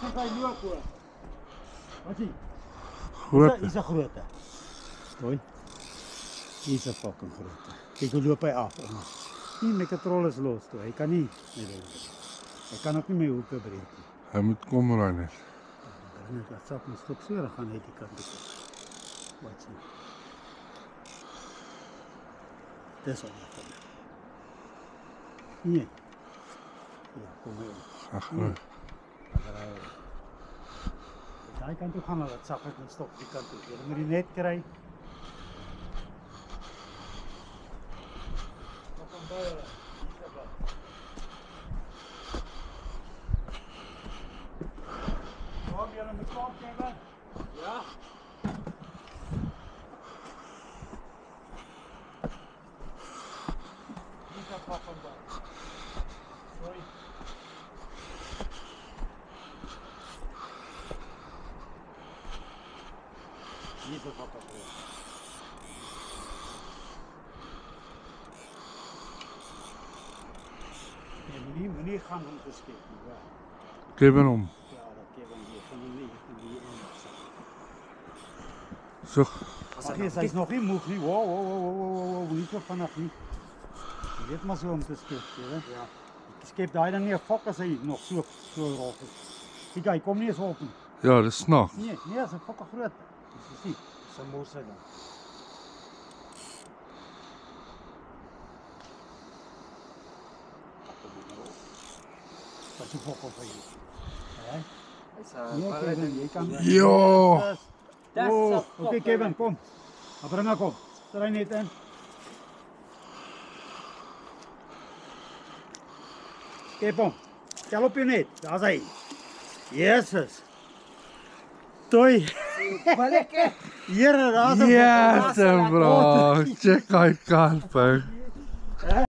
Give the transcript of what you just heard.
kyk hy loop hoor. Wat sien? Groot. Hier is 'n grootte. Hoi. Hier is 'n fucking grootte. Kyk hoe loop hy af. Nie my katrol is los toe. Hy kan nie meer doen. Hy kan ook nie my hoeke breek nie. Hy moet kom raai net. Dan net dat sak my stop so, dan gaan hy die kant toe. Wat sien? Dis al. Nee. Ja, kom hier. Ag, groot. Daai kant toe gaan hulle dat sak ek net stop die kant toe. Jy moet die net kry. Kom jy aan die kant Kevin? Ja. Dis op van daar. Sorry. Dis op van daar. Moenie gaan om te skep nie. Ja. Kevin hom. Ja, dat Kevin die van die So. Ag, hy's nog nie moeg nie. Wow, nie so vinnig nie. Jy weet maar so om te skep, jy weet. Ja. Ek skep daai ding nie 'n fok as hy nog so rol is. Kyk, hy kom nie eens op nie. Ja, dis snaaks. Nee, as 'n fokke groot. Dis sien. Sy mos hy dan. Wat 'n fok op hy. Hè? Jy kan. Ja. Oké, Kevin, kom. Bring haar kom. Draai net in. Kevin, tel op jou net. Daar's hy. Jesus. Toi. Baleke. Here, daar's 'n Yes, bro. Check hy kan.